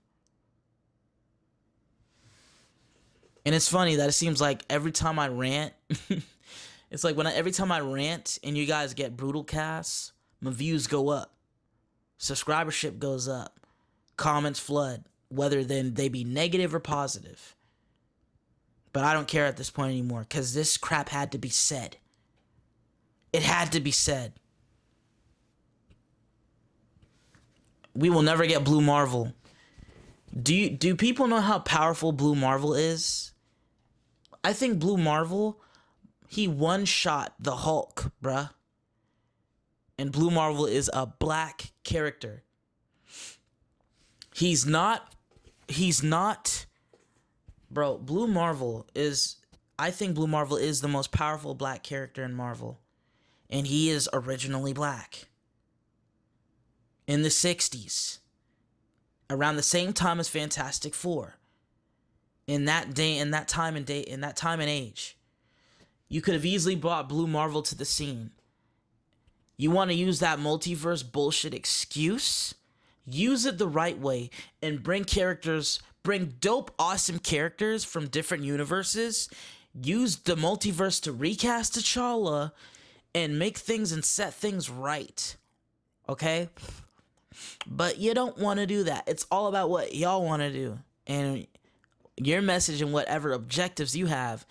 And it's funny that it seems like every time I rant, it's like every time I rant and you guys get brutal casts, my views go up, subscribership goes up, comments flood, whether then they be negative or positive. But I don't care at this point anymore because this crap had to be said. It had to be said. We will never get Blue Marvel. Do people know how powerful Blue Marvel is? I think Blue Marvel, he one-shot the Hulk, bruh. And Blue Marvel is a black character. He's not, bro, Blue Marvel is, I think Blue Marvel is the most powerful black character in Marvel. And he is originally black. In the 60s. Around the same time as Fantastic Four. In that time and age. You could have easily brought Blue Marvel to the scene. You want to use that multiverse bullshit excuse? Use it the right way and bring dope, awesome characters from different universes. Use the multiverse to recast T'Challa and make things and set things right. Okay? But you don't want to do that. It's all about what y'all want to do. And your message and whatever objectives you have.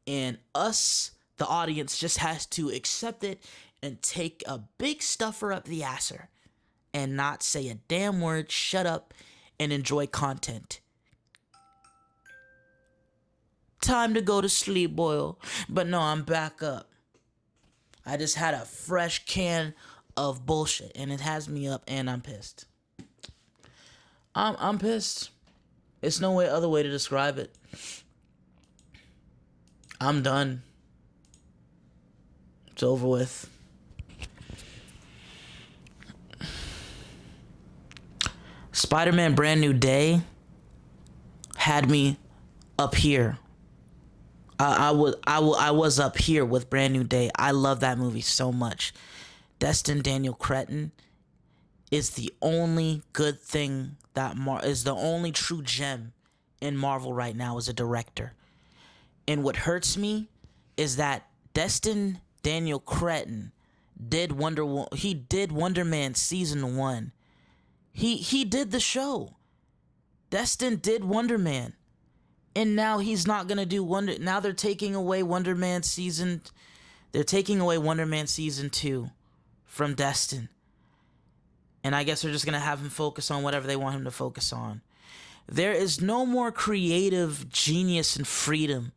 And us, the audience, just has to accept it and take a big stuffer up the asser. And not say a damn word, shut up, and enjoy content. Time to go to sleep, boy. But no, I'm back up. I just had a fresh can of bullshit, and it has me up, and I'm pissed. I'm pissed. It's no other way to describe it. I'm done. It's over with. Spider-Man Brand New Day had me up here. I was up here with Brand New Day. I love that movie so much. Destin Daniel Cretton is the only good thing that is the only true gem in Marvel right now as a director. And what hurts me is that Destin Daniel Cretton did Wonder Man season 1. He did the show. Destin did Wonder Man. And now he's not going to do now they're taking away Wonder Man season 2 from Destin. And I guess they're just going to have him focus on whatever they want him to focus on. There is no more creative genius and freedom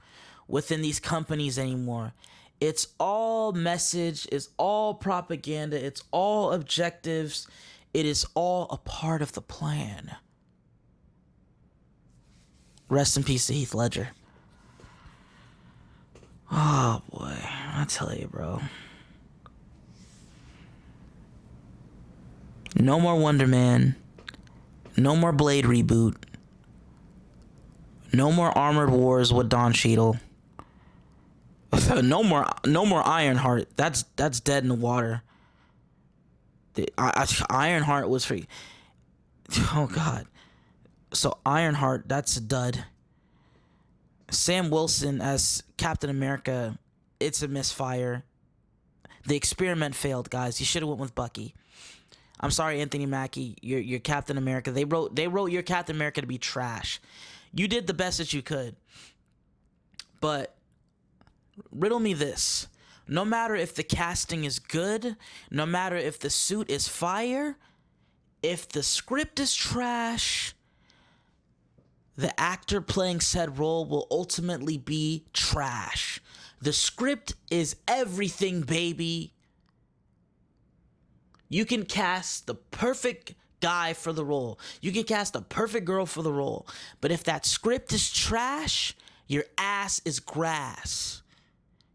within these companies anymore. It's all message, it's all propaganda, it's all objectives. It is all a part of the plan. Rest in peace to Heath Ledger. Oh boy, I tell you, bro. No more Wonder Man. No more Blade reboot. No more Armored Wars with Don Cheadle. No more Ironheart. That's dead in the water. Ironheart was free. Oh God. So Ironheart, that's a dud. Sam Wilson as Captain America, it's a misfire. The experiment failed, guys. You should have went with Bucky. I'm sorry, Anthony Mackie. Your Captain America. They wrote your Captain America to be trash. You did the best that you could. But riddle me this. No matter if the casting is good, no matter if the suit is fire, if the script is trash, the actor playing said role will ultimately be trash. The script is everything, baby. You can cast the perfect guy for the role. You can cast the perfect girl for the role. But if that script is trash, your ass is grass.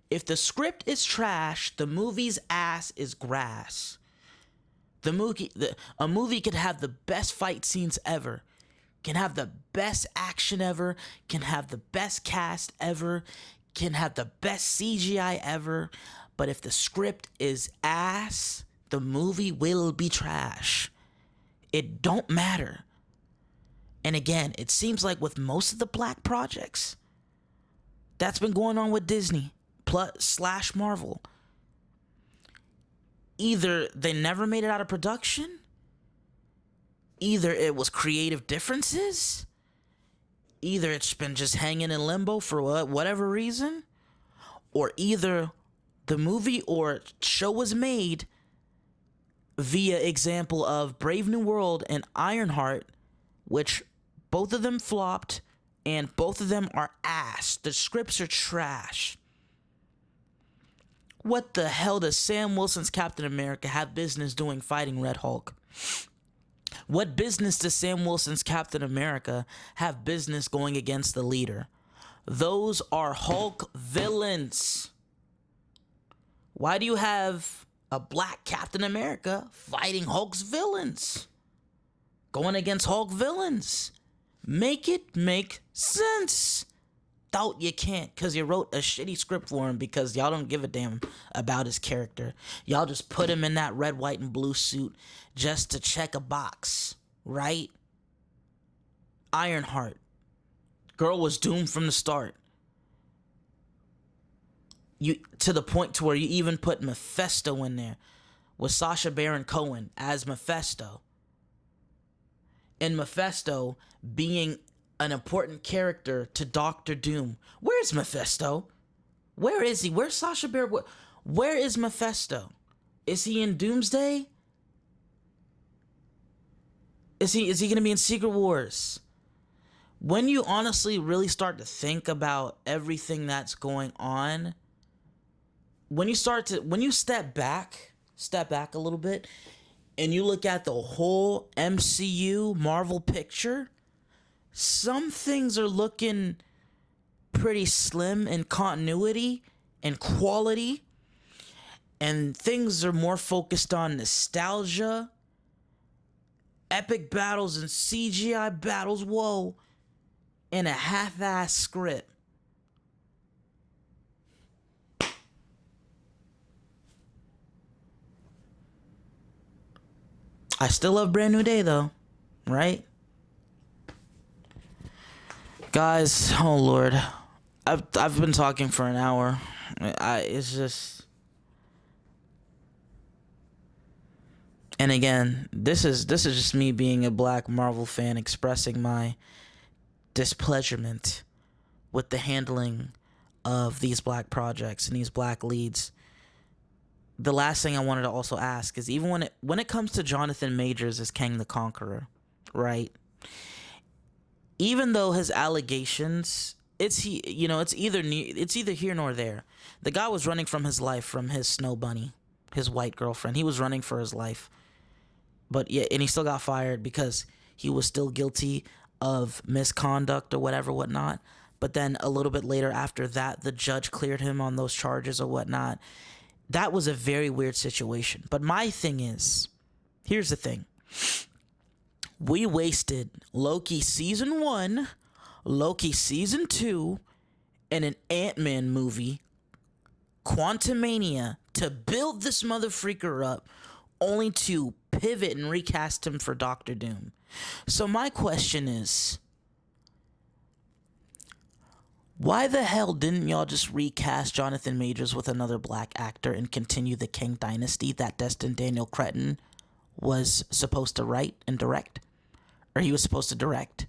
If the script is trash, the movie's ass is grass. A movie could have the best fight scenes ever, can have the best action ever, can have the best cast ever, can have the best CGI ever, but if the script is ass, the movie will be trash. It don't matter. And again, it seems like with most of the black projects, that's been going on with Disney / Marvel. Either they never made it out of production, either it was creative differences, either it's been just hanging in limbo for whatever reason, or either the movie or show was made via example of Brave New World and Ironheart, which both of them flopped and both of them are ass. The scripts are trash. What the hell does Sam Wilson's Captain America have business doing fighting Red Hulk? What business does Sam Wilson's Captain America have business going against the leader? Those are Hulk villains. Why do you have a black Captain America fighting Hulk's villains? Going against Hulk villains. Make it make sense. Doubt you can't, because you wrote a shitty script for him because y'all don't give a damn about his character. Y'all just put him in that red, white, and blue suit just to check a box, right? Ironheart. Girl was doomed from the start. You to the point to where you even put Mephisto in there with Sacha Baron Cohen as Mephisto. And Mephisto being an important character to Doctor Doom. Where's Mephisto? Where is he? Where's Sacha Baron? Where is Mephisto? Is he in Doomsday? Is he going to be in Secret Wars? When you honestly really start to think about everything that's going on, when you step back a little bit and you look at the whole MCU Marvel picture, some things are looking pretty slim in continuity and quality, and things are more focused on nostalgia, epic battles and CGI battles, whoa, and a half-ass script. I still love Brand New Day though, right? Guys, oh Lord, I've been talking for an hour. It's just, and again, this is just me being a black Marvel fan expressing my displeasurement with the handling of these black projects and these black leads. The last thing I wanted to also ask is, even when it comes to Jonathan Majors as Kang the Conqueror, right? Even though his allegations, it's either here nor there. The guy was running from his life from his snow bunny, his white girlfriend. He was running for his life, but yeah, and he still got fired because he was still guilty of misconduct or whatnot. But then a little bit later after that, the judge cleared him on those charges or whatnot. That was a very weird situation. But my thing is, here's the thing. We wasted Loki Season 1, Loki Season 2, and an Ant-Man movie, Quantumania, to build this motherfreaker up, only to pivot and recast him for Doctor Doom. So my question is, why the hell didn't y'all just recast Jonathan Majors with another black actor and continue the Kang Dynasty that Destin Daniel Cretton was supposed to write and direct? Or he was supposed to direct.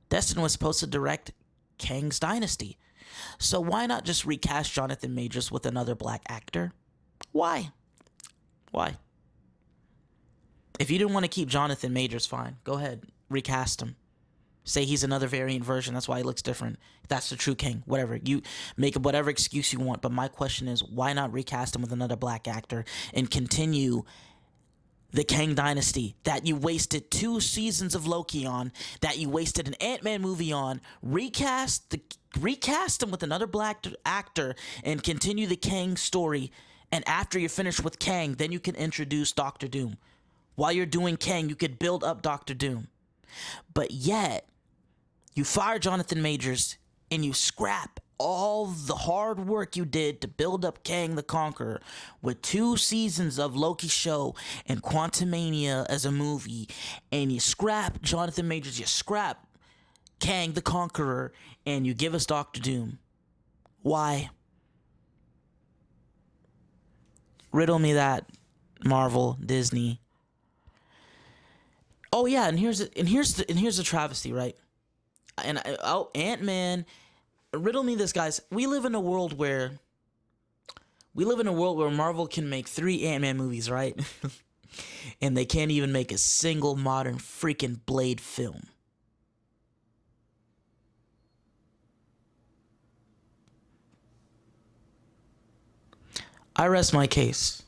Destin was supposed to direct Kang's Dynasty. So why not just recast Jonathan Majors with another black actor? Why? If you didn't want to keep Jonathan Majors, fine. Go ahead. Recast him. Say he's another variant version. That's why he looks different. That's the true Kang. Whatever. You make up whatever excuse you want. But my question is, why not recast him with another black actor and continue the Kang Dynasty that you wasted 2 seasons of Loki on, that you wasted an Ant-Man movie on? Recast him with another black actor and continue the Kang story And after you're finished with Kang, then you can introduce Doctor Doom. While you're doing Kang, you could build up Doctor Doom. But yet, you fire Jonathan Majors and you scrap all the hard work you did to build up Kang the Conqueror with 2 seasons of Loki show and Quantumania as a movie, and you scrap Jonathan Majors, you scrap Kang the Conqueror, and you give us Doctor Doom. Why? Riddle me that, Marvel, Disney. Oh yeah, and here's the travesty, right? And Ant-Man. Riddle me this, guys. We live in a world where Marvel can make 3 Ant-Man movies, right? And they can't even make a single modern freaking Blade film. I rest my case.